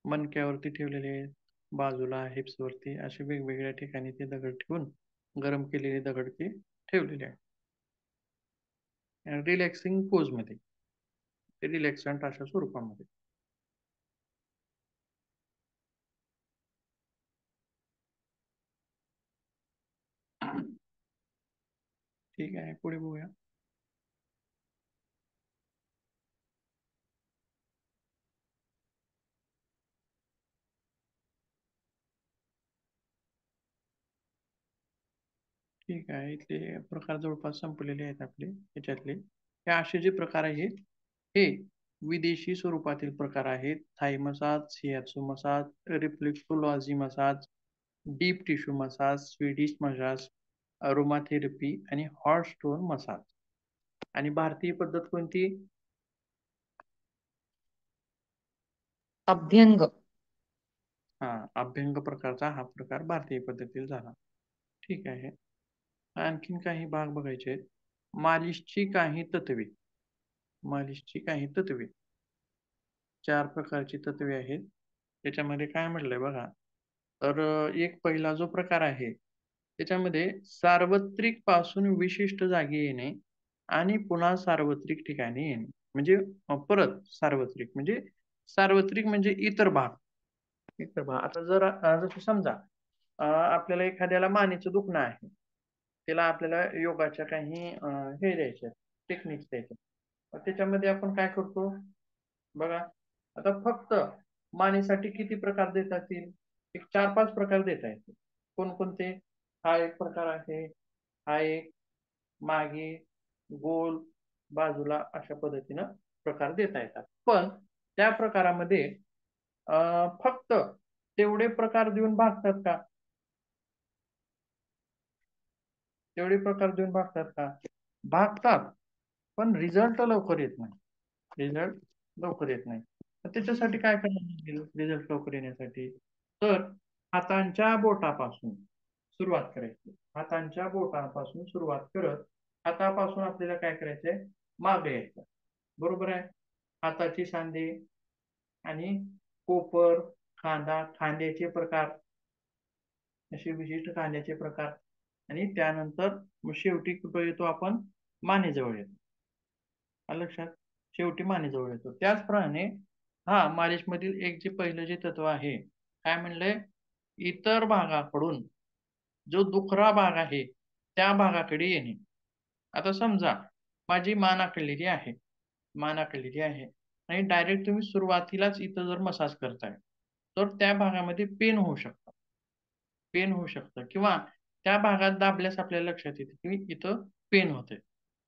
मणक्यावरती ठेवलेले आहेत, बाजूला हिप्सवरती असे वेगवेगळ्या ठिकाणी ते दगड ठेवून गरम केलेले दगड ते ठेवलेले आहेत. रिलॅक्सिंग पोजमध्ये. ते रिलॅक्संट अशा स्वरूपामध्ये. ठीक आहे, पुढे बघूया. ठीक आहे. इथले प्रकार जवळपास संपलेले आहेत आपले ह्याच्यातले. हे असे जे प्रकार आहेत, हे विदेशी स्वरूपातील प्रकार आहेत. Thai massage, shiatsu massage, reflexology massage, deep tissue massage, Swedish massage, aromatherapy आणि हॉट स्टोन मसाज. आणि भारतीय पद्धत कोणती? अभ्यंग. अभ्यंग प्रकारचा हा प्रकार भारतीय पद्धतीत झाला. ठीक आहे. आणखीन काही भाग बघायचे आहेत. मालिशची काही तत्वे. मालिशची काही तत्वे. 4 प्रकारची तत्वे आहेत. त्याच्यामध्ये काय म्हटलंय बघा, तर एक पहिला जो प्रकार आहे, त्याच्यामध्ये सार्वत्रिक पासून विशिष्ट जागी येणे आणि पुन्हा सार्वत्रिक ठिकाणी येणे. म्हणजे परत सार्वत्रिक म्हणजे इतर भाग. इतर भाग. आता जर जसं समजा आपल्याला एखाद्याला मानेचं दुखणं आहे. त्याला आपल्याला योगाच्या काही हे द्यायचे टेक्निक्स द्यायच्या. त्याच्यामध्ये आपण काय करतो? बघा, आता फक्त मानेसाठी किती प्रकार देता येतील? एक 4-5 प्रकार देता येतील. कोणकोणते? हा एक प्रकार आहे. हा एक, मागे, गोल, बाजूला अशा पद्धतीनं प्रकार देता येतात. पण त्या प्रकारामध्ये फक्त तेवढे प्रकार देऊन भागतात का? तेवढे प्रकार देऊन भागतात का? भागतात, पण रिझल्ट लवकर येत नाही. रिझल्ट लवकर येत नाही. तर त्याच्यासाठी काय करावं लागेल रिझल्ट लवकर येण्यासाठी? तर हातांच्या बोटापासून सुरुवात करायची. हातांच्या बोटापासून सुरुवात करत हातापासून आपल्याला काय करायचंय? मागे यायचं. बरोबर आहे? हाताची सांधे आणि कोपर, खांदा, खांद्याचे प्रकार, असे विशिष्ट खांद्याचे प्रकार आणि त्यानंतर मग शेवटी कुठं येतो आपण? मानेजवळ येतो. आलं लक्षात? शेवटी मानेजवळ येतो. त्याचप्रमाणे मालिशमधील एक जे पहिलं जे तत्व आहे, काय म्हणलंय? इतर भागाकडून जो दुखरा भाग आहे, त्या भागाकडे येणे. आता समजा माझी मान आखलेली आहे. मान आखलेली आहे आणि डायरेक्ट तुम्ही सुरुवातीलाच इथं जर मसाज करताय, तर त्या भागामध्ये पेन होऊ शकतं. पेन होऊ शकतं किंवा त्या भागात दाबल्यास आपल्याला लक्षात येतं, की इथं पेन होतंय.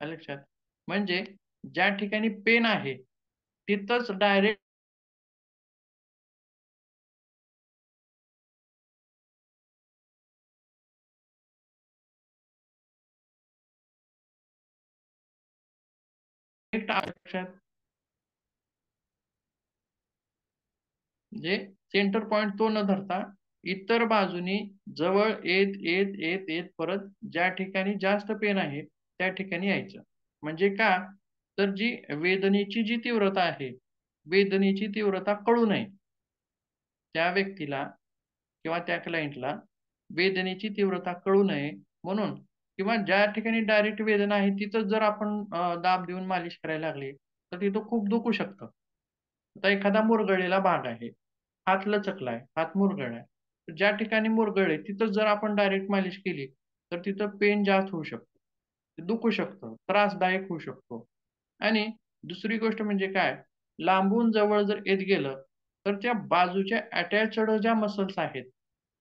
आलं लक्षात? म्हणजे ज्या ठिकाणी पेन आहे, तिथंच डायरेक्ट लक्षात म्हणजे सेंटर पॉइंट तो न धरता इतर बाजूनी जवळ येत येत येत येत परत ज्या ठिकाणी जास्त पेन आहे त्या ठिकाणी यायचं. म्हणजे का? तर जी वेदनेची जी तीव्रता आहे, वेदनेची तीव्रता कळू नये. त्या व्यक्तीला किंवा त्या क्लायंटला वेदनेची तीव्रता कळू नये म्हणून किंवा ज्या ठिकाणी डायरेक्ट वेदना आहे तिथंच जर आपण दाब देऊन मालिश करायला लागली, तर तिथं खूप दुखू शकतं. आता एखादा मुरगळलेला भाग आहे, हात लचकलाय, हात मुरगळलाय. तर ज्या ठिकाणी मुरगळलंय तिथंच जर आपण डायरेक्ट मालिश केली, तर तिथं पेन जास्त होऊ शकतं. ते दुखू शकतं, त्रासदायक होऊ शकतो. आणि दुसरी गोष्ट म्हणजे काय? लांबून जवळ जर येत गेलं, तर त्या बाजूच्या अटॅच्ड ज्या मसल्स आहेत,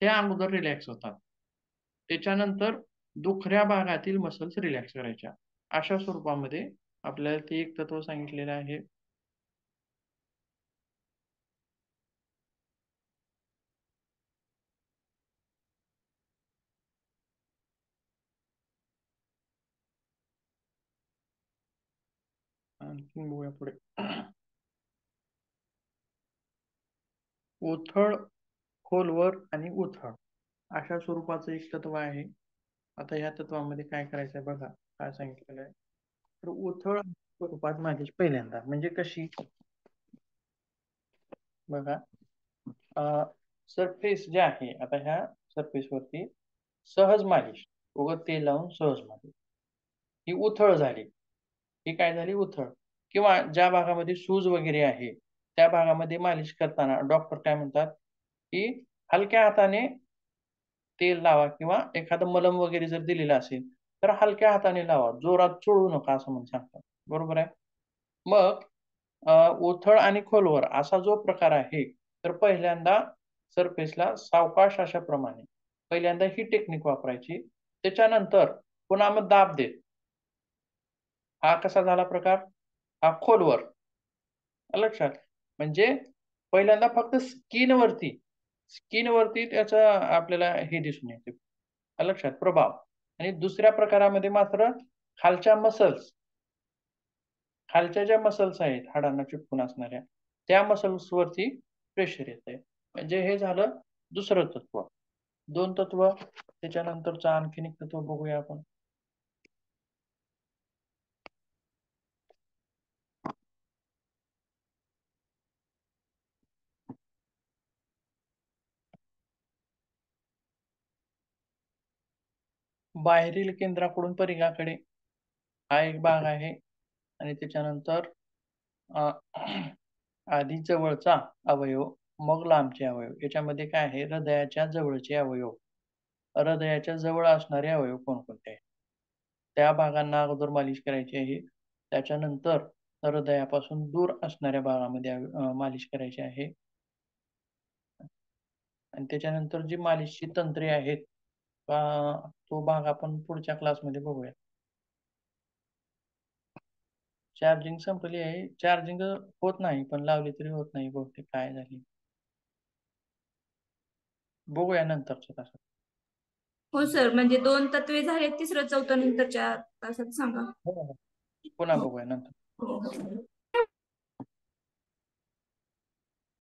त्या अगोदर रिलॅक्स होतात. त्याच्यानंतर दुखऱ्या भागातील मसल्स रिलॅक्स करायच्या. अशा स्वरूपामध्ये आपल्याला ते एक तत्व सांगितलेलं आहे. आणखीन बघूया पुढे. उथळ, खोलवर आणि उथळ अशा स्वरूपाचं एक तत्व आहे. आता या तत्वामध्ये काय करायचं आहे बघा, काय सांगितलेलं आहे. तर उथळ स्वरूपात मालिश पहिल्यांदा म्हणजे कशी? बघा, सरफेस जे आहे, आता ह्या सरफेस वरती सहज मालिश, उगाच तेल लावून सहज मालिश, ही उथळ झाली. ही काय झाली? उथळ. किंवा ज्या भागामध्ये सूज वगैरे आहे, त्या भागामध्ये मालिश करताना डॉक्टर काय म्हणतात, की हलक्या हाताने तेल लावा किंवा एखादं मलम वगैरे जर दिलेलं असेल, तर हलक्या हाताने लावा. जोरात चोळू नका असं म्हणून सांगतात. बरोबर आहे? मग उथळ आणि खोलवर असा जो प्रकार आहे, तर पहिल्यांदा सरफेसला सावकाश अशा प्रमाणे पहिल्यांदा ही टेक्निक वापरायची. त्याच्यानंतर पुन्हा मग दाब देत. हा कसा झाला प्रकार? हा खोलवर. आलं लक्षात? म्हणजे पहिल्यांदा फक्त स्किनवरती त्याचं आपल्याला हे दिसून येते. आलं लक्षात? प्रभाव. आणि दुसऱ्या प्रकारामध्ये मात्र खालच्या मसल्स, खालच्या ज्या मसल्स आहेत हाडांना चिटकून असणाऱ्या, त्या मसल्सवरती प्रेशर येतंय. म्हणजे हे झालं दुसरं तत्व. 2 तत्व. त्याच्यानंतरचं आणखीन एक तत्व बघूया आपण. बाहेरील केंद्राकडून परिघाकडे हा एक भाग आहे आणि त्याच्यानंतर अ, आधी जवळचा अवयव, मग लांबचे अवयव. याच्यामध्ये काय आहे? हृदयाच्या जवळचे अवयव. हृदयाच्या जवळ असणारे अवयव कोणकोणते आहेत? त्या भागांना अगोदर मालिश करायची आहे. त्याच्यानंतर हृदयापासून दूर असणाऱ्या भागामध्ये मालिश करायची आहे. आणि त्याच्यानंतर जी मालिशची तंत्रे आहेत, तो भाग आपण पुढच्या क्लासमध्ये बघूया. चार्जिंग संपली आहे. चार्जिंग होत नाही, पण लावली तरी होत नाही. बहुतेक काय झाली. बघूया नंतरचं तासात. हो सर, म्हणजे 2 तत्वे झाले, तिसरं चौथं नंतरच्या तासात सांगा. हो, हो. पुन्हा बघूया नंतर. हो, हो.